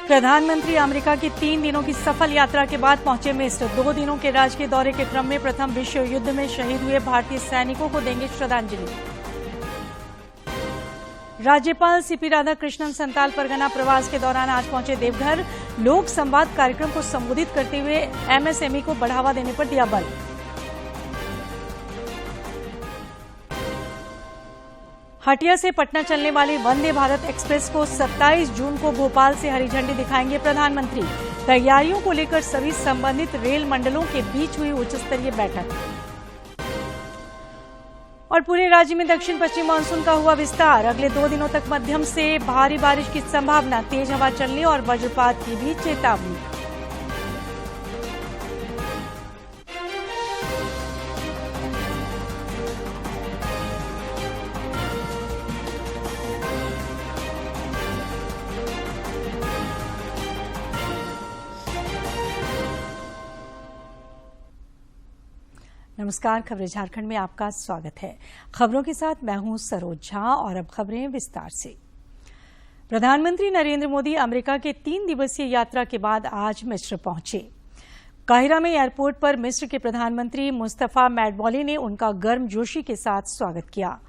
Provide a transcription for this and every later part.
प्रधानमंत्री अमेरिका की 3 दिनों की सफल यात्रा के बाद पहुंचे मिस्र। 2 दिनों के राजकीय दौरे के क्रम में प्रथम विश्व युद्ध में शहीद हुए भारतीय सैनिकों को देंगे श्रद्धांजलि। राज्यपाल सीपी राधाकृष्णन संताल परगना प्रवास के दौरान आज पहुंचे देवघर। लोक संवाद कार्यक्रम को संबोधित करते हुए एमएसएमई को बढ़ावा देने पर दिया बल। हटिया से पटना चलने वाली वंदे भारत एक्सप्रेस को 27 जून को भोपाल से हरी झंडी दिखाएंगे प्रधानमंत्री। तैयारियों को लेकर सभी संबंधित रेल मंडलों के बीच हुई उच्च स्तरीय बैठक। और पूरे राज्य में दक्षिण पश्चिम मानसून का हुआ विस्तार। अगले 2 दिनों तक मध्यम से भारी बारिश की संभावना, तेज हवा चलने और वज्रपात की भी चेतावनी। नमस्कार, खबरें झारखंड में आपका स्वागत है। खबरों के साथ मैं हूं सरोज झा और अब खबरें विस्तार से। प्रधानमंत्री नरेंद्र मोदी अमेरिका के 3 दिवसीय यात्रा के बाद आज मिस्र पहुंचे। काहिरा में एयरपोर्ट पर मिस्र के प्रधानमंत्री मुस्तफा मैडबॉली ने उनका गर्मजोशी के साथ स्वागत किया।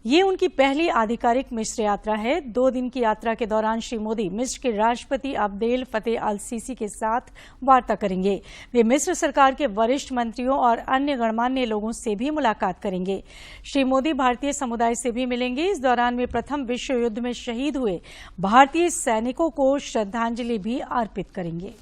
ये उनकी पहली आधिकारिक मिस्र यात्रा है। 2 दिन की यात्रा के दौरान श्री मोदी मिस्र के राष्ट्रपति अब्देल फतेह अल सीसी के साथ वार्ता करेंगे। वे मिस्र सरकार के वरिष्ठ मंत्रियों और अन्य गणमान्य लोगों से भी मुलाकात करेंगे। श्री मोदी भारतीय समुदाय से भी मिलेंगे। इस दौरान वे प्रथम विश्व युद्ध में शहीद हुए भारतीय सैनिकों को श्रद्धांजलि भी अर्पित करेंगे।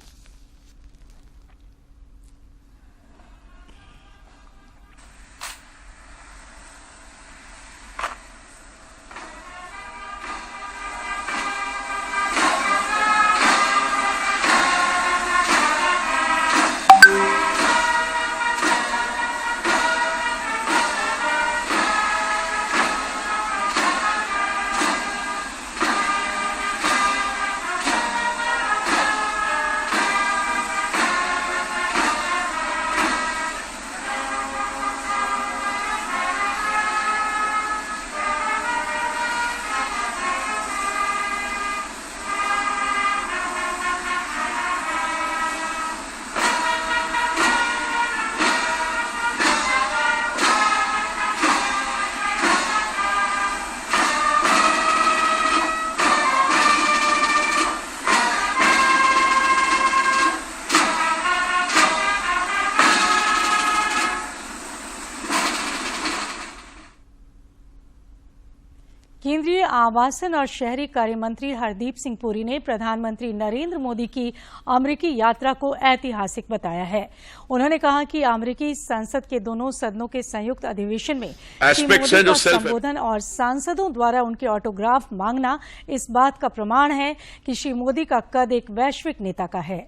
केंद्रीय आवासन और शहरी कार्य मंत्री हरदीप सिंह पुरी ने प्रधानमंत्री नरेंद्र मोदी की अमेरिकी यात्रा को ऐतिहासिक बताया है। उन्होंने कहा कि अमेरिकी संसद के दोनों सदनों के संयुक्त अधिवेशन में श्री मोदी का संबोधन और सांसदों द्वारा उनके ऑटोग्राफ मांगना इस बात का प्रमाण है कि श्री मोदी का कद एक वैश्विक नेता का है।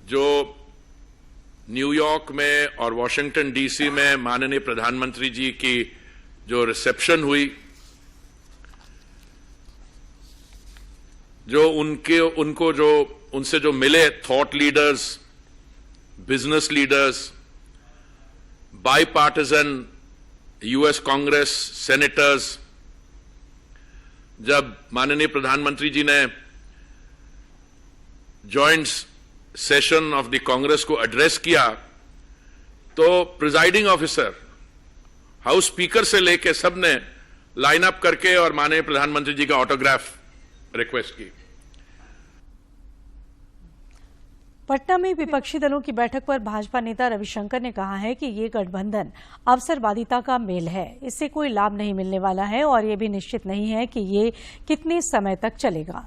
जो न्यूयॉर्क में और वॉशिंगटन डीसी में माननीय प्रधानमंत्री जी की जो रिसेप्शन हुई, जो उनसे जो मिले thought leaders, business leaders, bipartisan US Congress senators, जब माननीय प्रधानमंत्री जी ने joint session of the Congress को एड्रेस किया, तो प्रिजाइडिंग ऑफिसर, हाउस स्पीकर से लेके सबने लाइन अप करके और माननीय प्रधानमंत्री जी का ऑटोग्राफ रिक्वेस्ट की। पटना में विपक्षी दलों की बैठक पर भाजपा नेता रविशंकर ने कहा है कि ये गठबंधन अवसरवादिता का मेल है, इससे कोई लाभ नहीं मिलने वाला है और ये भी निश्चित नहीं है कि ये कितने समय तक चलेगा।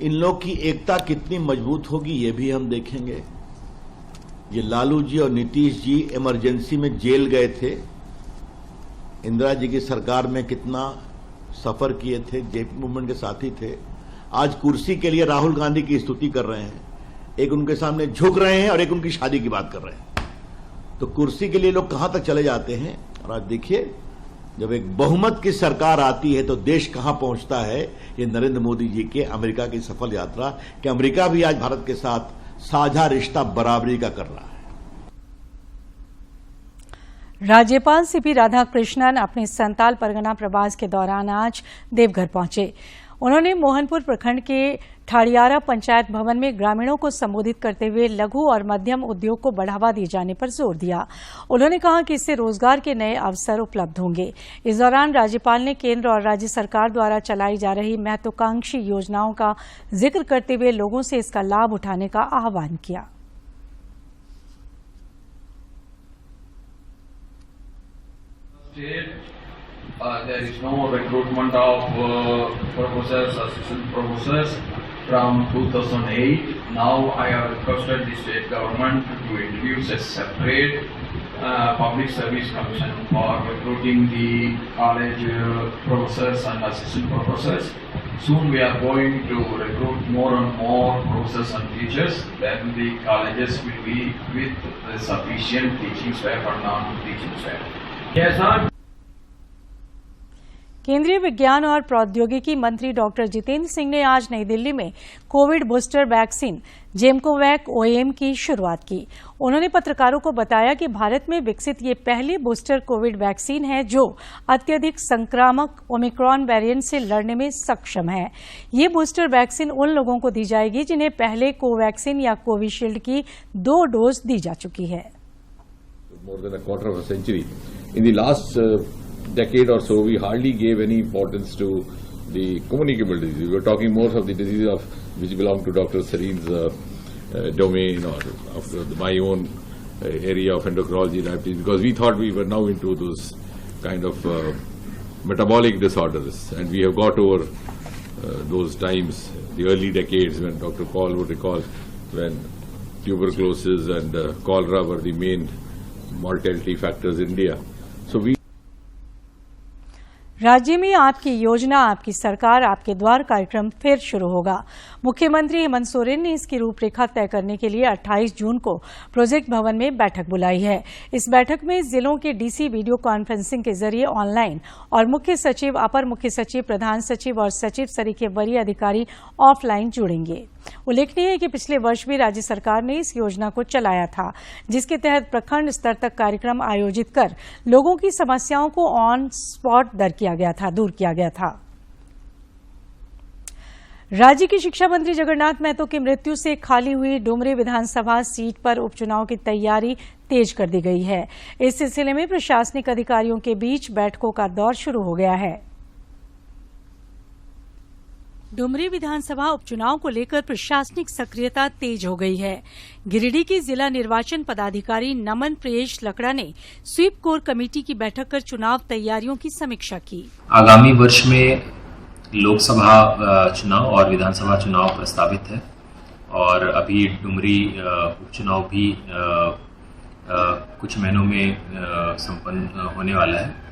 इन लोग की एकता कितनी मजबूत होगी ये भी हम देखेंगे। ये लालू जी और नीतीश जी इमरजेंसी में जेल गए थे, इंदिरा जी की सरकार में कितना सफर किए थे, जेपी मूवमेंट के साथी थे। आज कुर्सी के लिए राहुल गांधी की स्तुति कर रहे हैं, एक उनके सामने झुक रहे हैं और एक उनकी शादी की बात कर रहे हैं। तो कुर्सी के लिए लोग कहां तक चले जाते हैं। और आज देखिए जब एक बहुमत की सरकार आती है तो देश कहां पहुंचता है, ये नरेंद्र मोदी जी के अमेरिका की सफल यात्रा कि अमेरिका भी आज भारत के साथ साझा रिश्ता बराबरी का कर रहा है। राज्यपाल सीपी राधाकृष्णन अपने संताल परगना प्रवास के दौरान आज देवघर पहुंचे। उन्होंने मोहनपुर प्रखंड के ठाड़ियारा पंचायत भवन में ग्रामीणों को संबोधित करते हुए लघु और मध्यम उद्योग को बढ़ावा दिए जाने पर जोर दिया। उन्होंने कहा कि इससे रोजगार के नए अवसर उपलब्ध होंगे। इस दौरान राज्यपाल ने केंद्र और राज्य सरकार द्वारा चलाई जा रही महत्वाकांक्षी योजनाओं का जिक्र करते हुए लोगों से इसका लाभ उठाने का आह्वान किया। There is no recruitment of professors, assistant professors from 2008. Now I have requested the state government to introduce a separate public service commission for recruiting the college professors and assistant professors. Soon we are going to recruit more and more professors and teachers. Then the colleges will be with the sufficient teaching staff and non-teaching staff. Yes, sir. केंद्रीय विज्ञान और प्रौद्योगिकी मंत्री doctor Jitendra Singh ने आज नई दिल्ली में Covid booster vaccine जेमकोवैक ओएम की शुरुआत की। उन्होंने पत्रकारों को बताया कि भारत में विकसित ये पहली बूस्टर कोविड वैक्सीन है जो अत्यधिक संक्रामक ओमिक्रॉन वेरिएंट से लड़ने में सक्षम है। ये बूस्टर वैक्सीन उन लोगों को दी जाएगी जिन्हें पहले कोवैक्सीन या कोविशील्ड की 2 डोज दी जा चुकी है। More than a quarter of a century. In the last decade or so, we hardly gave any importance to the communicable disease. We were talking more of the disease which belong to Dr. Sarin's domain or of my own area of endocrinology, diabetes, because we thought we were now into those kind of metabolic disorders, and we have got over those times, the early decades when Dr. Paul would recall when tuberculosis and cholera were the main mortality factors in India. So we राज्य में आपकी योजना आपकी सरकार आपके द्वार कार्यक्रम फिर शुरू होगा। मुख्यमंत्री हेमंत सोरेन ने इसकी रूपरेखा तय करने के लिए 28 जून को प्रोजेक्ट भवन में बैठक बुलाई है। इस बैठक में जिलों के डीसी वीडियो कॉन्फ्रेंसिंग के जरिए ऑनलाइन और मुख्य सचिव, अपर मुख्य सचिव, प्रधान सचिव और सचिव स्तर के वरीय अधिकारी ऑफलाइन जुड़ेंगे। उल्लेखनीय है कि पिछले वर्ष भी राज्य सरकार ने इस योजना को चलाया था, जिसके तहत प्रखंड स्तर तक कार्यक्रम आयोजित कर लोगों की समस्याओं को ऑन स्पॉट दूर किया गया था। राज्य के शिक्षा मंत्री जगन्नाथ महतो की मृत्यु से खाली हुई डुमरी विधानसभा सीट पर उपचुनाव की तैयारी तेज कर दी गई है। इस सिलसिले में प्रशासनिक अधिकारियों के बीच बैठकों का दौर शुरू हो गया है। डुमरी विधानसभा उपचुनाव को लेकर प्रशासनिक सक्रियता तेज हो गई है। गिरिडीह के जिला निर्वाचन पदाधिकारी नमन प्रियेश लकड़ा ने स्वीप कोर कमेटी की बैठक कर चुनाव तैयारियों की समीक्षा की। आगामी वर्ष में लोकसभा चुनाव और विधानसभा चुनाव प्रस्तावित है और अभी डुमरी उपचुनाव भी कुछ महीनों में संपन्न होने वाला है।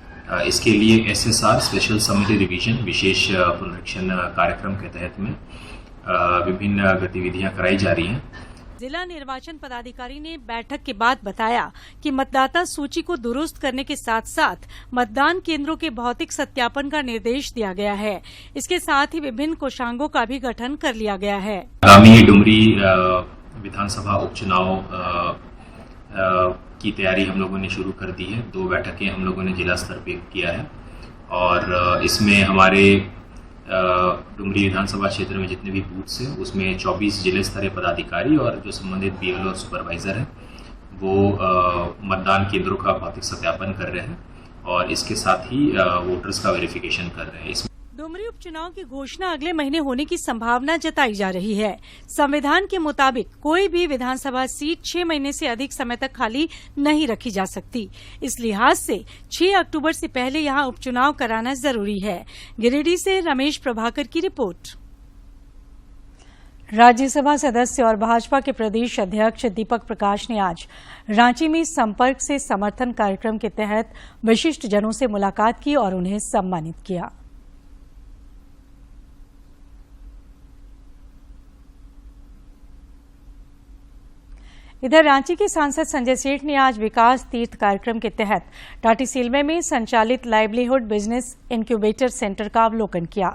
इसके लिए एसएसआर स्पेशल समिति रिवीजन विशेष पुनरीक्षण कार्यक्रम के तहत में विभिन्न गतिविधियां कराई जा रही हैं। जिला निर्वाचन पदाधिकारी ने बैठक के बाद बताया कि मतदाता सूची को दुरुस्त करने के साथ साथ मतदान केंद्रों के भौतिक सत्यापन का निर्देश दिया गया है। इसके साथ ही विभिन्न कोषांगों का भी गठन कर लिया गया है। आगामी डुमरी विधानसभा उपचुनाव की तैयारी हम लोगों ने शुरू कर दी है। 2 बैठकें हम लोगों ने जिला स्तर पे किया है और इसमें हमारे डुमरी विधानसभा क्षेत्र में जितने भी बूथ्स हैं उसमें 24 जिले स्तरीय पदाधिकारी और जो संबंधित बीएलओ और सुपरवाइजर हैं वो मतदान केंद्रों का भौतिक सत्यापन कर रहे हैं और इसके साथ ही वोटर्स का वेरिफिकेशन कर रहे हैं। डुमरी उपचुनाव की घोषणा अगले महीने होने की संभावना जताई जा रही है। संविधान के मुताबिक कोई भी विधानसभा सीट 6 महीने से अधिक समय तक खाली नहीं रखी जा सकती। इस लिहाज से 6 अक्टूबर से पहले यहां उपचुनाव कराना जरूरी है। गिरिडीह से रमेश प्रभाकर की रिपोर्ट। राज्यसभा सदस्य और भाजपा के प्रदेश अध्यक्ष दीपक प्रकाश ने आज रांची में संपर्क से समर्थन कार्यक्रम के तहत विशिष्ट जनों से मुलाकात की और उन्हें सम्मानित किया। इधर रांची के सांसद संजय सेठ ने आज विकास तीर्थ कार्यक्रम के तहत टाटीसिलवे में संचालित लाइवलीहुड बिजनेस इंक्यूबेटर सेंटर का अवलोकन किया।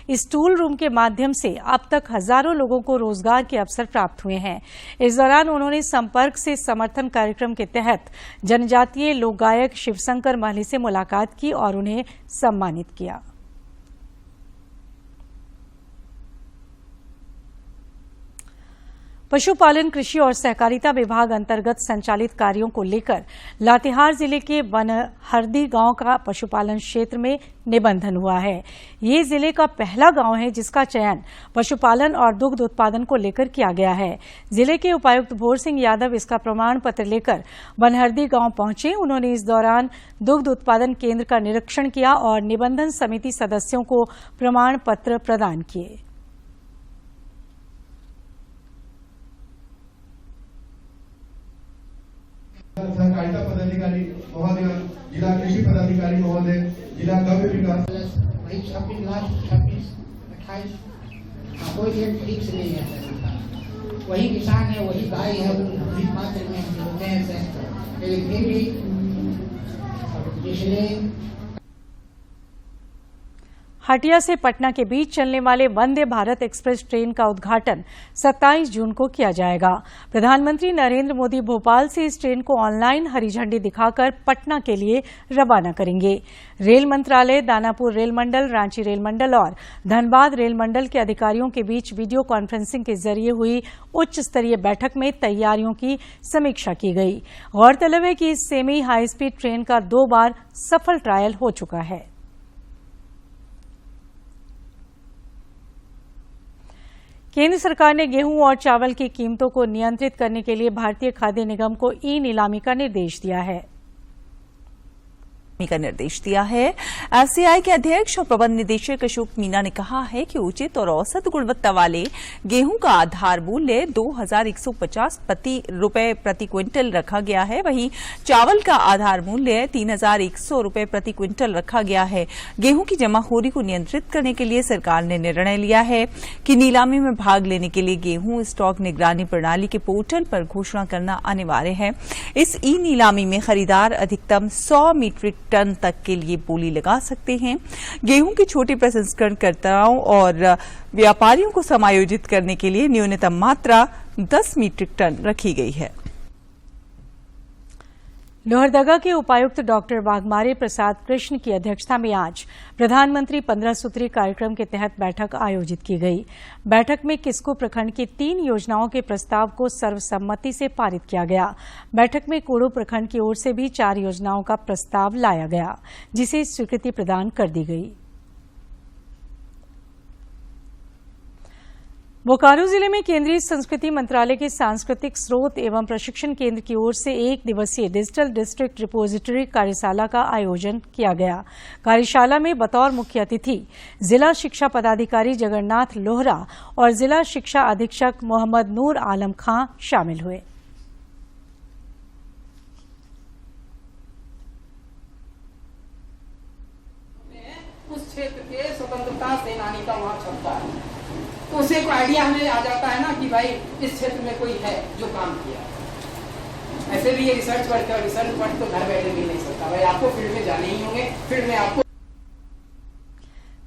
इस टूल रूम के माध्यम से अब तक हजारों लोगों को रोजगार के अवसर प्राप्त हुए हैं। इस दौरान उन्होंने संपर्क से समर्थन कार्यक्रम के तहत जनजातीय लोक गायक शिवशंकर महली से मुलाकात की और उन्हें सम्मानित किया। पशुपालन, कृषि और सहकारिता विभाग अंतर्गत संचालित कार्यों को लेकर लातेहार जिले के बनहरदी गांव का पशुपालन क्षेत्र में निबंधन हुआ है। ये जिले का पहला गांव है जिसका चयन पशुपालन और दुग्ध उत्पादन को लेकर किया गया है। जिले के उपायुक्त भोर सिंह यादव इसका प्रमाण पत्र लेकर बनहरदी गांव पहुंचे। उन्होंने इस दौरान दुग्ध उत्पादन केंद्र का निरीक्षण किया और निबंधन समिति सदस्यों को प्रमाण पत्र प्रदान किए। सहकारिता पदाधिकारी महोदय, जिला कृषि पदाधिकारी महोदय, जिला गव्य विकास 26 कोई रेट ठीक से नहीं है। वही किसान है, वही गाय है, वही मात्रा में हम होते हैं, लेकिन फिर भी पिछले हटिया से पटना के बीच चलने वाले वंदे भारत एक्सप्रेस ट्रेन का उद्घाटन 27 जून को किया जाएगा। प्रधानमंत्री नरेंद्र मोदी भोपाल से इस ट्रेन को ऑनलाइन हरी झंडी दिखाकर पटना के लिए रवाना करेंगे। रेल मंत्रालय, दानापुर रेल मंडल, रांची रेल मंडल और धनबाद रेल मंडल के अधिकारियों के बीच वीडियो कॉन्फ्रेंसिंग के जरिए हुई उच्च स्तरीय बैठक में तैयारियों की समीक्षा की गई। गौरतलब है कि इस सेमी हाई स्पीड ट्रेन का 2 बार सफल ट्रायल हो चुका है। केंद्र सरकार ने गेहूं और चावल की कीमतों को नियंत्रित करने के लिए भारतीय खाद्य निगम को ई-नीलामी का निर्देश दिया है। एफसीआई के अध्यक्ष और प्रबंध निदेशक अशोक मीना ने कहा है कि उचित और औसत गुणवत्ता वाले गेहूं का आधार मूल्य 2,150 रुपए प्रति क्विंटल रखा गया है। वहीं चावल का आधार मूल्य 3,100 रुपए प्रति क्विंटल रखा गया है। गेहूं की जमाखोरी को नियंत्रित करने के लिए सरकार ने निर्णय लिया है कि नीलामी में भाग लेने के लिए गेहूं स्टॉक निगरानी प्रणाली के पोर्टल पर घोषणा करना अनिवार्य है। इस ई नीलामी में खरीदार अधिकतम 100 मीट्रिक टन तक के लिए बोली लगा सकते हैं। गेहूं की छोटी प्रसंस्करणकर्ताओं और व्यापारियों को समायोजित करने के लिए न्यूनतम मात्रा 10 मीट्रिक टन रखी गई है। लोहरदगा के उपायुक्त डॉक्टर वाघमारे प्रसाद कृष्ण की अध्यक्षता में आज प्रधानमंत्री 15 सूत्री कार्यक्रम के तहत बैठक आयोजित की गई। बैठक में किस्को प्रखंड की 3 योजनाओं के प्रस्ताव को सर्वसम्मति से पारित किया गया। बैठक में कोड़ो प्रखंड की ओर से भी 4 योजनाओं का प्रस्ताव लाया गया, जिसे स्वीकृति प्रदान कर दी गई। बोकारो जिले में केंद्रीय संस्कृति मंत्रालय के सांस्कृतिक स्रोत एवं प्रशिक्षण केंद्र की ओर से 1 दिवसीय डिजिटल डिस्ट्रिक्ट रिपोजिटरी कार्यशाला का आयोजन किया गया। कार्यशाला में बतौर मुख्य अतिथि जिला शिक्षा पदाधिकारी जगन्नाथ लोहरा और जिला शिक्षा अधीक्षक मोहम्मद नूर आलम खां शामिल हुए। उस क्षेत्र के स्वतंत्रता सेनानी का वहां छपता है, तो उसे एक आइडिया हमें आ जाता है ना कि भाई इस क्षेत्र में कोई है जो काम किया। ऐसे भी ये रिसर्च वर्क है, रिसर्च वर्क तो घर बैठे भी नहीं सकता भाई, आपको फील्ड में जाने ही होंगे। फील्ड में आपको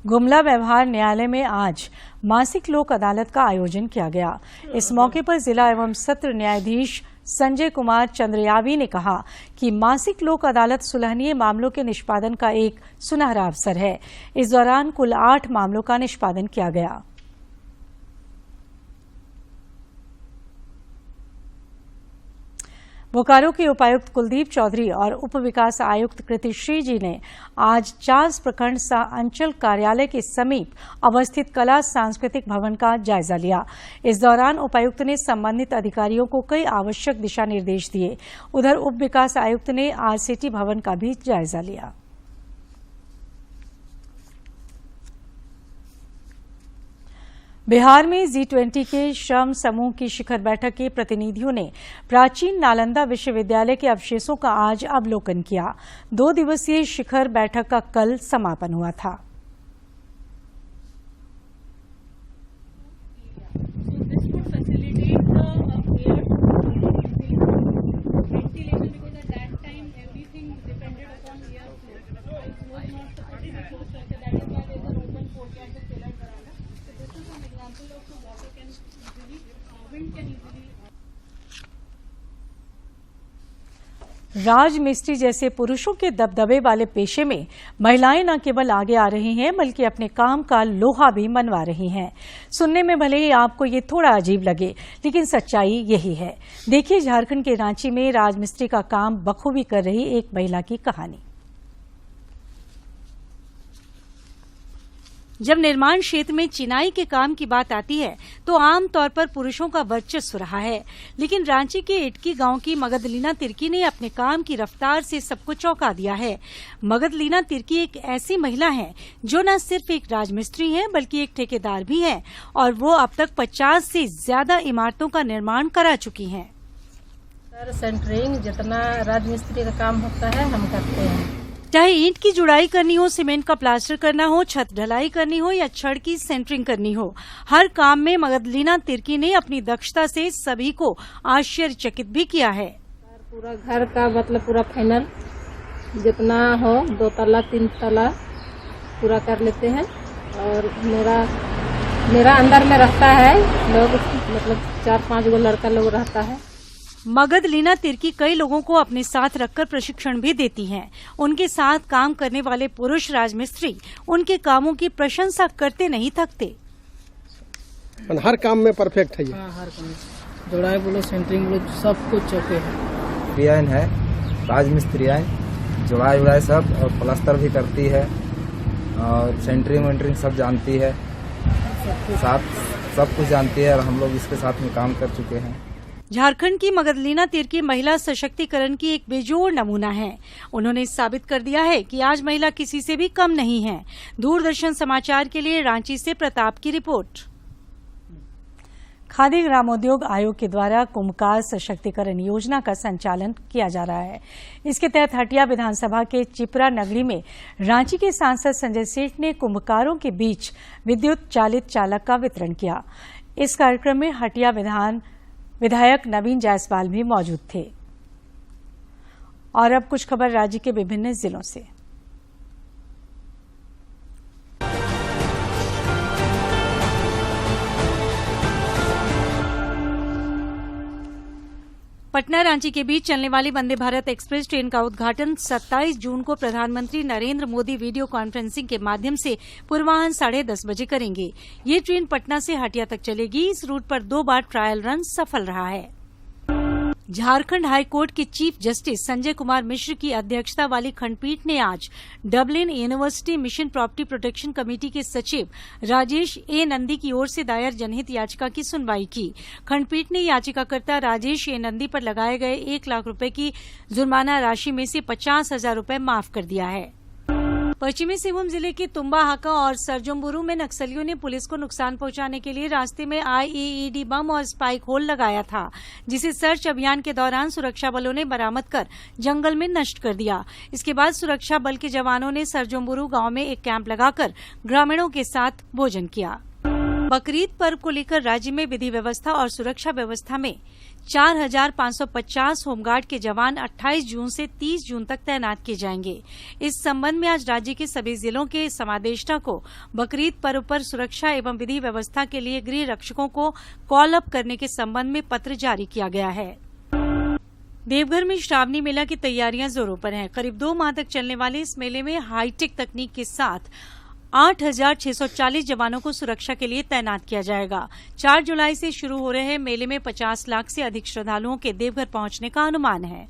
गुमला व्यवहार न्यायालय में आज मासिक लोक अदालत का आयोजन किया गया। इस मौके पर जिला एवं सत्र न्यायाधीश संजय कुमार चंद्रयावी ने कहा कि मासिक लोक अदालत सुलहनीय मामलों के निष्पादन का एक सुनहरा अवसर है। इस दौरान कुल 8 मामलों का निष्पादन किया गया। बोकारो के उपायुक्त कुलदीप चौधरी और उप विकास आयुक्त कृतिश्री जी ने आज चास प्रखंड अंचल कार्यालय के समीप अवस्थित कला सांस्कृतिक भवन का जायजा लिया। इस दौरान उपायुक्त ने संबंधित अधिकारियों को कई आवश्यक दिशा निर्देश दिए। उधर उप विकास आयुक्त ने आरसीटी भवन का भी जायजा लिया। बिहार में G20 के श्रम समूह की शिखर बैठक के प्रतिनिधियों ने प्राचीन नालंदा विश्वविद्यालय के अवशेषों का आज अवलोकन किया। 2 दिवसीय शिखर बैठक का कल समापन हुआ था। राजमिस्त्री जैसे पुरुषों के दबदबे वाले पेशे में महिलाएं न केवल आगे आ रही हैं बल्कि अपने काम का लोहा भी मनवा रही हैं। सुनने में भले ही आपको ये थोड़ा अजीब लगे, लेकिन सच्चाई यही है। देखिए झारखंड के रांची में राजमिस्त्री का काम बखूबी कर रही एक महिला की कहानी। जब निर्माण क्षेत्र में चिनाई के काम की बात आती है तो आमतौर पर पुरुषों का वर्चस्व रहा है, लेकिन रांची के इटकी गांव की मगधलीना तिर्की ने अपने काम की रफ्तार से सबको चौंका दिया है। मगधलीना तिर्की एक ऐसी महिला है जो न सिर्फ एक राजमिस्त्री है बल्कि एक ठेकेदार भी है और वो अब तक 50 से ज्यादा इमारतों का निर्माण करा चुकी हैं। सर, सेंटरिंग जितना राजमिस्त्री का काम होता है हम करते हैं। चाहे ईंट की जुड़ाई करनी हो, सीमेंट का प्लास्टर करना हो, छत ढलाई करनी हो या छड़ की सेंटरिंग करनी हो, हर काम में मगधलीना तिर्की ने अपनी दक्षता से सभी को आश्चर्यचकित भी किया है। पूरा घर का मतलब पूरा फाइनल जितना हो 2 तला 3 तला पूरा कर लेते हैं और मेरा अंदर में रहता है लोग, मतलब 4-5 गो लड़का लोग रहता है। मगधलीना तिर्की कई लोगों को अपने साथ रखकर प्रशिक्षण भी देती हैं। उनके साथ काम करने वाले पुरुष राजमिस्त्री उनके कामों की प्रशंसा करते नहीं थकते। हर काम में परफेक्ट है ये। हाँ, हर काम जोड़ाई बोलो, सेंटरिंग बोलो, सब कुछ ओके है। डिजाइन है, राजमिस्त्री है, जोड़ाई उड़ाई सब और प्लास्टर भी करती है और सेंटरिंग वेंटरिंग सब जानती है, सब कुछ जानती है और हम लोग इसके साथ में काम कर चुके हैं। झारखंड की मगधलीना तिर्की महिला सशक्तिकरण की एक बेजोड़ नमूना है। उन्होंने साबित कर दिया है कि आज महिला किसी से भी कम नहीं है। दूरदर्शन समाचार के लिए रांची से प्रताप की रिपोर्ट। खादी ग्रामोद्योग आयोग के द्वारा कुंभकार सशक्तिकरण योजना का संचालन किया जा रहा है। इसके तहत हटिया विधानसभा के चिपरा नगरी में रांची के सांसद संजय सेठ ने कुंभकारों के बीच विद्युत चालित चालक का वितरण किया। इस कार्यक्रम में हटिया विधायक नवीन जायसवाल भी मौजूद थे। और अब कुछ खबर राज्य के विभिन्न जिलों से। पटना रांची के बीच चलने वाली वंदे भारत एक्सप्रेस ट्रेन का उद्घाटन 27 जून को प्रधानमंत्री नरेंद्र मोदी वीडियो कॉन्फ्रेंसिंग के माध्यम से पूर्वाह्न 10:30 बजे करेंगे। ये ट्रेन पटना से हटिया तक चलेगी। इस रूट पर 2 बार ट्रायल रन सफल रहा है। झारखंड हाईकोर्ट के चीफ जस्टिस संजय कुमार मिश्र की अध्यक्षता वाली खंडपीठ ने आज Dublin university mission property protection committee के सचिव राजेश ए नंदी की ओर से दायर जनहित याचिका की सुनवाई की। खंडपीठ ने याचिकाकर्ता राजेश ए नंदी पर लगाए गए 1 लाख रुपए की जुर्माना राशि में से 50,000 रुपए माफ कर दिया है। पश्चिमी सिंहभूम जिले के तुम्बा हाका और सरजोम्बुरु में नक्सलियों ने पुलिस को नुकसान पहुंचाने के लिए रास्ते में आईईडी बम और स्पाइक होल लगाया था, जिसे सर्च अभियान के दौरान सुरक्षा बलों ने बरामद कर जंगल में नष्ट कर दिया। इसके बाद सुरक्षा बल के जवानों ने सरजोम्बुरु गांव में एक कैंप लगाकर ग्रामीणों के साथ भोजन किया। बकरीद पर्व को लेकर राज्य में विधि व्यवस्था और सुरक्षा व्यवस्था में 4,550 होमगार्ड के जवान 28 जून से 30 जून तक तैनात किए जाएंगे। इस संबंध में आज राज्य के सभी जिलों के समादेष्टा को बकरीद पर्व पर सुरक्षा एवं विधि व्यवस्था के लिए गृह रक्षकों को कॉल अप करने के संबंध में पत्र जारी किया गया है। देवघर में श्रावणी मेला की तैयारियां जोरों पर हैं। करीब 2 माह तक चलने वाले इस मेले में हाईटेक तकनीक के साथ 8,640 जवानों को सुरक्षा के लिए तैनात किया जाएगा। 4 जुलाई से शुरू हो रहे मेले में 50 लाख से अधिक श्रद्धालुओं के देवघर पहुंचने का अनुमान है।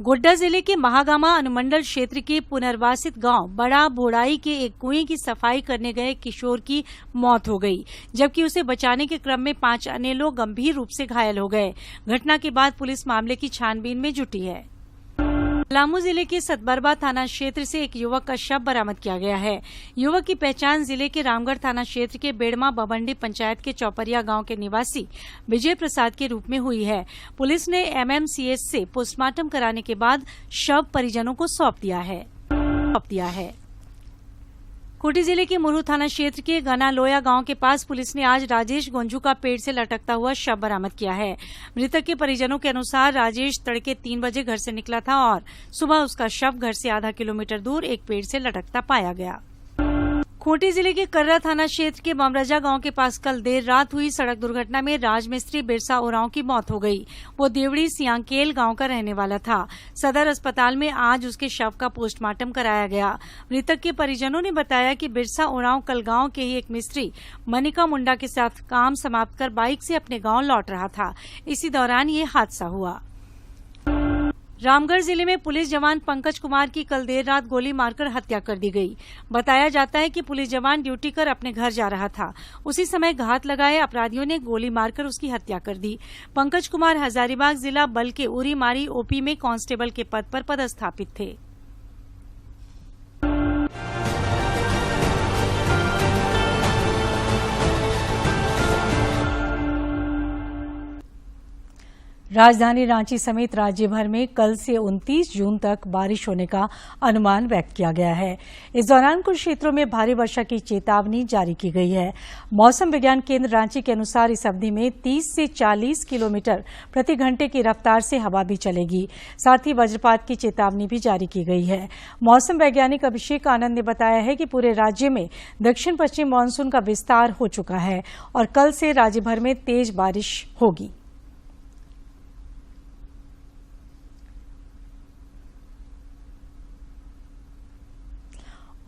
गोड्डा जिले के महागामा अनुमंडल क्षेत्र के पुनर्वासित गांव बड़ा बोड़ाई के एक कुएं की सफाई करने गए किशोर की मौत हो गई, जबकि उसे बचाने के क्रम में 5 अन्य लोग गंभीर रूप से घायल हो गए। घटना के बाद पुलिस मामले की छानबीन में जुटी है। पलामू जिले के सतबरबा थाना क्षेत्र से एक युवक का शव बरामद किया गया है। युवक की पहचान जिले के रामगढ़ थाना क्षेत्र के बेड़मा बबंडी पंचायत के चौपरिया गांव के निवासी विजय प्रसाद के रूप में हुई है। पुलिस ने एमएमसीएच से पोस्टमार्टम कराने के बाद शव परिजनों को सौंप दिया है। खूंटी जिले के मुरहू थाना क्षेत्र के गना लोया गांव के पास पुलिस ने आज राजेश गोंजू का पेड़ से लटकता हुआ शव बरामद किया है। मृतक के परिजनों के अनुसार राजेश तड़के 3 बजे घर से निकला था और सुबह उसका शव घर से आधा किलोमीटर दूर एक पेड़ से लटकता पाया गया। खूंटी जिले के कर्रा थाना क्षेत्र के बमरजा गांव के पास कल देर रात हुई सड़क दुर्घटना में राजमिस्त्री बिरसा ओरांव की मौत हो गई। वो देवड़ी सियांकेल गांव का रहने वाला था। सदर अस्पताल में आज उसके शव का पोस्टमार्टम कराया गया। मृतक के परिजनों ने बताया कि बिरसा ओरांव कल गांव के ही एक मिस्त्री मनिका मुंडा के साथ काम समाप्त कर बाइक से अपने गांव लौट रहा था। इसी दौरान ये हादसा हुआ। रामगढ़ जिले में पुलिस जवान पंकज कुमार की कल देर रात गोली मारकर हत्या कर दी गई। बताया जाता है कि पुलिस जवान ड्यूटी कर अपने घर जा रहा था। उसी समय घात लगाए अपराधियों ने गोली मारकर उसकी हत्या कर दी। पंकज कुमार हजारीबाग जिला बल के उरी मारी ओपी में कांस्टेबल के पद पर पदस्थापित थे। राजधानी रांची समेत राज्य भर में कल से 29 जून तक बारिश होने का अनुमान व्यक्त किया गया है। इस दौरान कुछ क्षेत्रों में भारी वर्षा की चेतावनी जारी की गई है। मौसम विज्ञान केंद्र रांची के अनुसार इस अवधि में 30 से 40 किलोमीटर प्रति घंटे की रफ्तार से हवा भी चलेगी। साथ ही वज्रपात की चेतावनी भी जारी की गई है। मौसम वैज्ञानिक अभिषेक आनंद ने बताया है कि पूरे राज्य में दक्षिण पश्चिम मानसून का विस्तार हो चुका है और कल से राज्य भर में तेज बारिश होगी।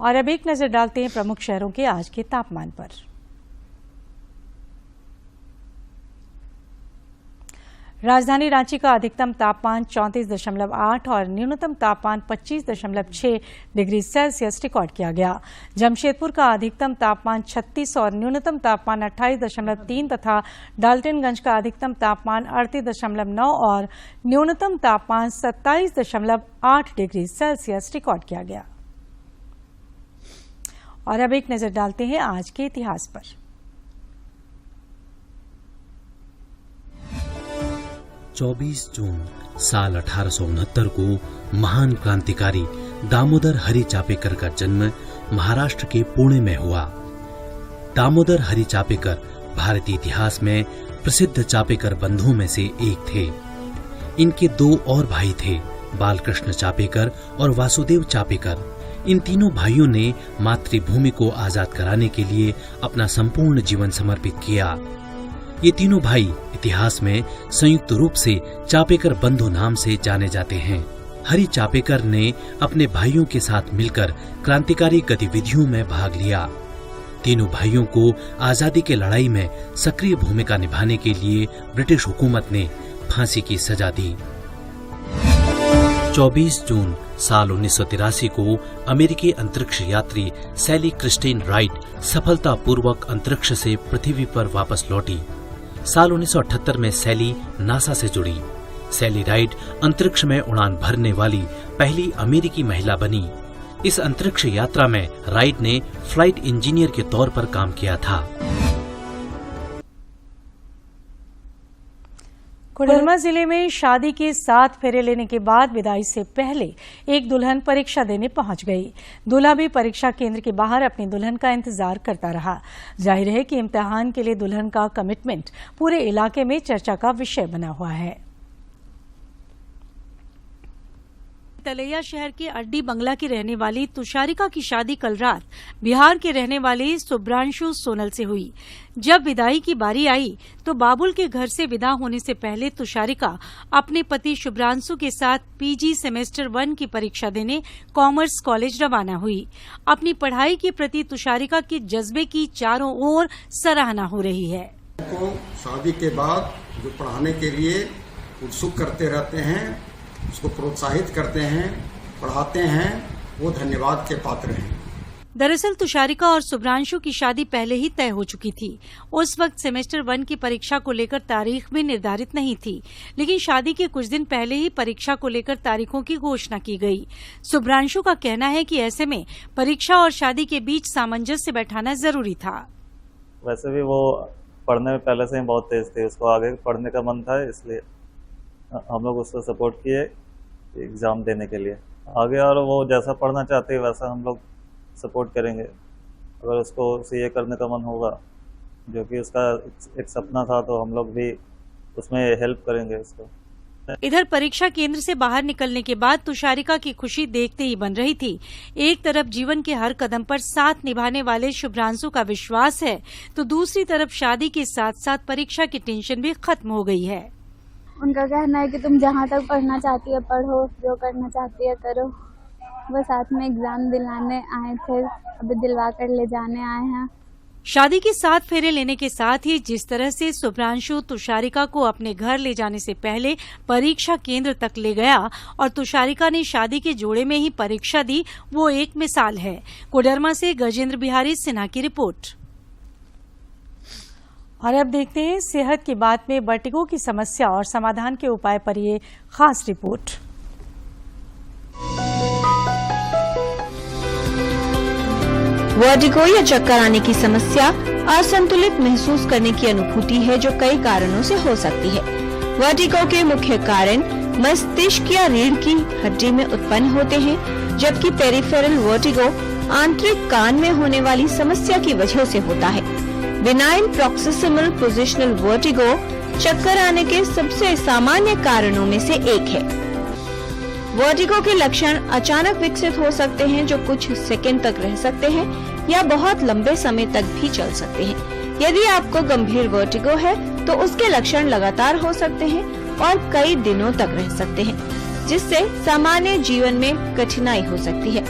और अब एक नजर डालते हैं प्रमुख शहरों के आज के तापमान पर। राजधानी रांची का अधिकतम तापमान 34.8 और न्यूनतम तापमान 25.6 डिग्री सेल्सियस रिकॉर्ड किया गया। जमशेदपुर का अधिकतम तापमान 36 और न्यूनतम तापमान 28.3 तथा डाल्टनगंज का अधिकतम तापमान 38.9 और न्यूनतम तापमान 27.8 डिग्री सेल्सियस रिकॉर्ड किया गया। और अब एक नजर डालते हैं आज के इतिहास पर। चौबीस जून साल 1869 को महान क्रांतिकारी दामोदर हरि चापेकर का जन्म महाराष्ट्र के पुणे में हुआ। दामोदर हरि चापेकर भारतीय इतिहास में प्रसिद्ध चापेकर बंधुओं में से एक थे। इनके 2 और भाई थे, बालकृष्ण चापेकर और वासुदेव चापेकर। इन तीनों भाइयों ने मातृभूमि को आजाद कराने के लिए अपना संपूर्ण जीवन समर्पित किया। ये तीनों भाई इतिहास में संयुक्त रूप से चापेकर बंधु नाम से जाने जाते हैं। हरि चापेकर ने अपने भाइयों के साथ मिलकर क्रांतिकारी गतिविधियों में भाग लिया। तीनों भाइयों को आजादी की लड़ाई में सक्रिय भूमिका निभाने के लिए ब्रिटिश हुकूमत ने फांसी की सजा दी। 24 जून साल 1983 को अमेरिकी अंतरिक्ष यात्री सैली क्रिस्टीन राइट सफलतापूर्वक अंतरिक्ष से पृथ्वी पर वापस लौटी। साल 1978 में सैली नासा से जुड़ी। सैली राइट अंतरिक्ष में उड़ान भरने वाली पहली अमेरिकी महिला बनी। इस अंतरिक्ष यात्रा में राइट ने फ्लाइट इंजीनियर के तौर पर काम किया था। कोडरमा जिले में शादी के 7 फेरे लेने के बाद विदाई से पहले एक दुल्हन परीक्षा देने पहुंच गई। दूल्हा भी परीक्षा केंद्र के बाहर अपनी दुल्हन का इंतजार करता रहा। जाहिर है कि इम्तिहान के लिए दुल्हन का कमिटमेंट पूरे इलाके में चर्चा का विषय बना हुआ है। तलैया शहर के अड्डी बंगला की रहने वाली तुषारिका की शादी कल रात बिहार के रहने वाले शुभ्रांशु सोनल से हुई। जब विदाई की बारी आई तो बाबुल के घर से विदा होने से पहले तुषारिका अपने पति शुभ्रांशु के साथ पीजी सेमेस्टर 1 की परीक्षा देने कॉमर्स कॉलेज रवाना हुई। अपनी पढ़ाई के प्रति तुषारिका के जज्बे की चारों ओर सराहना हो रही है। शादी के बाद जो पढ़ाने के लिए उत्सुक करते रहते हैं, उसको प्रोत्साहित करते हैं, पढ़ाते हैं, वो धन्यवाद के पात्र हैं। दरअसल तुषारिका और शुभ्रांशु की शादी पहले ही तय हो चुकी थी। उस वक्त सेमेस्टर 1 की परीक्षा को लेकर तारीख भी निर्धारित नहीं थी, लेकिन शादी के कुछ दिन पहले ही परीक्षा को लेकर तारीखों की घोषणा की गई। शुभ्रांशु का कहना है कि ऐसे में परीक्षा और शादी के बीच सामंजस्य बैठाना जरूरी था। वैसे भी वो पढ़ने में पहले से ही बहुत तेज थी, उसको आगे पढ़ने का मन था, इसलिए हम लोग उसको सपोर्ट किए एग्जाम देने के लिए आगे, और वो जैसा पढ़ना चाहती है वैसा हम लोग सपोर्ट करेंगे। अगर उसको सीए करने का मन होगा, जो कि उसका एक सपना था, तो हम लोग भी उसमें हेल्प करेंगे उसको। इधर परीक्षा केंद्र से बाहर निकलने के बाद तुषारिका की खुशी देखते ही बन रही थी। एक तरफ जीवन के हर कदम पर साथ निभाने वाले शुभ्रांशु का विश्वास है, तो दूसरी तरफ शादी के साथ साथ परीक्षा की टेंशन भी खत्म हो गई है। उनका कहना है कि तुम जहाँ तक पढ़ना चाहती है पढ़ो, जो करना चाहती है करो। वो साथ में एग्जाम दिलाने आए थे, अभी दिलवा कर ले जाने आए हैं। शादी के 7 फेरे लेने के साथ ही जिस तरह से शुभ्रांशु तुषारिका को अपने घर ले जाने से पहले परीक्षा केंद्र तक ले गया और तुषारिका ने शादी के जोड़े में ही परीक्षा दी, वो एक मिसाल है। कोडरमा से गजेंद्र बिहारी सिन्हा की रिपोर्ट। और अब देखते हैं सेहत की बात में वर्टिगो की समस्या और समाधान के उपाय पर ये खास रिपोर्ट। वर्टिगो या चक्कर आने की समस्या असंतुलित महसूस करने की अनुभूति है जो कई कारणों से हो सकती है। वर्टिगो के मुख्य कारण मस्तिष्क या रीढ़ की हड्डी में उत्पन्न होते हैं, जबकि पेरिफेरल वर्टिगो आंतरिक कान में होने वाली समस्या की वजह से होता है। बिनाइन प्रोक्सिमल पोजिशनल वर्टिगो चक्कर आने के सबसे सामान्य कारणों में से एक है। वर्टिगो के लक्षण अचानक विकसित हो सकते हैं, जो कुछ सेकंड तक रह सकते हैं या बहुत लंबे समय तक भी चल सकते हैं। यदि आपको गंभीर वर्टिगो है तो उसके लक्षण लगातार हो सकते हैं और कई दिनों तक रह सकते हैं, जिससे सामान्य जीवन में कठिनाई हो सकती है।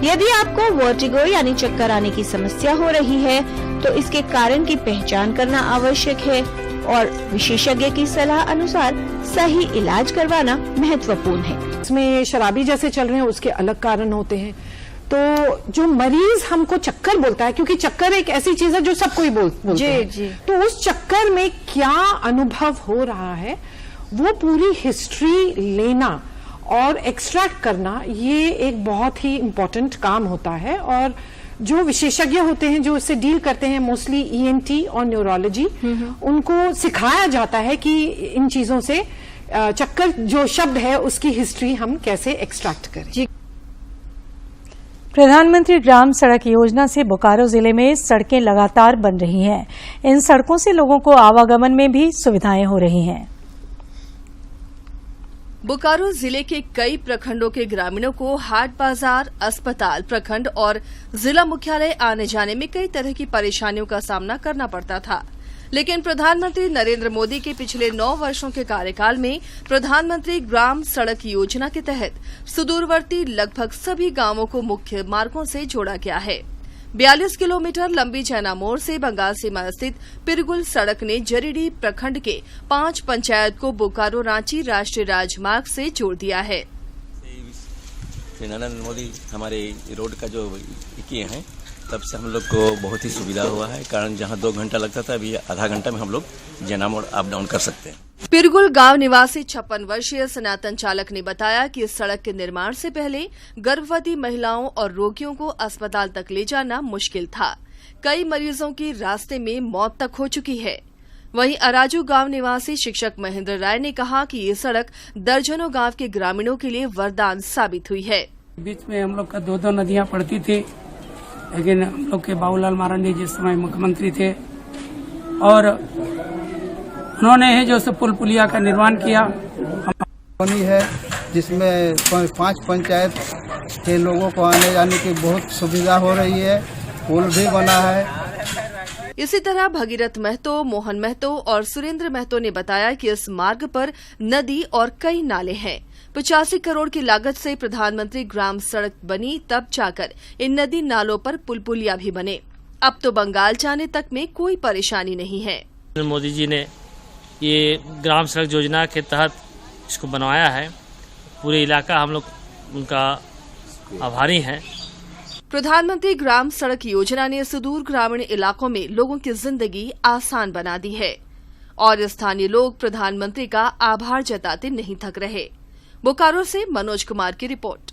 यदि आपको वर्टिगो यानी चक्कर आने की समस्या हो रही है तो इसके कारण की पहचान करना आवश्यक है और विशेषज्ञ की सलाह अनुसार सही इलाज करवाना महत्वपूर्ण है। इसमें शराबी जैसे चल रहे हैं उसके अलग कारण होते हैं। तो जो मरीज हमको चक्कर बोलता है, क्योंकि चक्कर एक ऐसी चीज है जो सब कोई बोलते हैं, तो उस चक्कर में क्या अनुभव हो रहा है वो पूरी हिस्ट्री लेना और एक्सट्रैक्ट करना, ये एक बहुत ही इम्पोर्टेंट काम होता है। और जो विशेषज्ञ होते हैं जो इससे डील करते हैं, मोस्टली ईएनटी और न्यूरोलॉजी, उनको सिखाया जाता है कि इन चीजों से चक्कर जो शब्द है उसकी हिस्ट्री हम कैसे एक्सट्रैक्ट करें। प्रधानमंत्री ग्राम सड़क योजना से बोकारो जिले में सड़कें लगातार बन रही हैं। इन सड़कों से लोगों को आवागमन में भी सुविधाएं हो रही हैं। बोकारो जिले के कई प्रखंडों के ग्रामीणों को हाट बाजार, अस्पताल, प्रखंड और जिला मुख्यालय आने जाने में कई तरह की परेशानियों का सामना करना पड़ता था। लेकिन प्रधानमंत्री नरेंद्र मोदी के पिछले 9 वर्षों के कार्यकाल में प्रधानमंत्री ग्राम सड़क योजना के तहत सुदूरवर्ती लगभग सभी गांवों को मुख्य मार्गों से जोड़ा गया है। 42 किलोमीटर लंबी चैना मोड़ से बंगाल सीमा स्थित पिरगुल सड़क ने जरीडीह प्रखंड के 5 पंचायत को बोकारो रांची राष्ट्रीय राजमार्ग से जोड़ दिया है। नरेंद्र मोदी हमारे रोड का जो किए हैं तब से हम लोग को बहुत ही सुविधा हुआ है, कारण जहां 2 घंटा लगता था अभी आधा घंटा में हम लोग जैना मोड़ अप डाउन कर सकते हैं। पिरगुल गांव निवासी 56 वर्षीय सनातन चालक ने बताया कि इस सड़क के निर्माण से पहले गर्भवती महिलाओं और रोगियों को अस्पताल तक ले जाना मुश्किल था। कई मरीजों की रास्ते में मौत तक हो चुकी है। वहीं अराजू गांव निवासी शिक्षक महेंद्र राय ने कहा कि ये सड़क दर्जनों गांव के ग्रामीणों के लिए वरदान साबित हुई है। बीच में हम लोग का 2 नदियां पड़ती थी, लेकिन हम लोग के बाबूलाल मारंडी जिस समय मुख्यमंत्री थे और उन्होंने ही जो पुल पुलिया का निर्माण किया है, जिसमें 5 पंचायत के लोगों को आने जाने की बहुत सुविधा हो रही है। पुल भी बना है। इसी तरह भगीरथ महतो, मोहन महतो और सुरेंद्र महतो ने बताया कि इस मार्ग पर नदी और कई नाले हैं। 85 करोड़ की लागत से प्रधानमंत्री ग्राम सड़क बनी, तब जाकर इन नदी नालों पर पुल पुलिया भी बने। अब तो बंगाल जाने तक में कोई परेशानी नहीं है। मोदी जी ने ये ग्राम सड़क योजना के तहत इसको बनवाया है। पूरे इलाका हम लोग उनका आभारी हैं। प्रधानमंत्री ग्राम सड़क योजना ने सुदूर ग्रामीण इलाकों में लोगों की जिंदगी आसान बना दी है और स्थानीय लोग प्रधानमंत्री का आभार जताते नहीं थक रहे। बोकारो से मनोज कुमार की रिपोर्ट।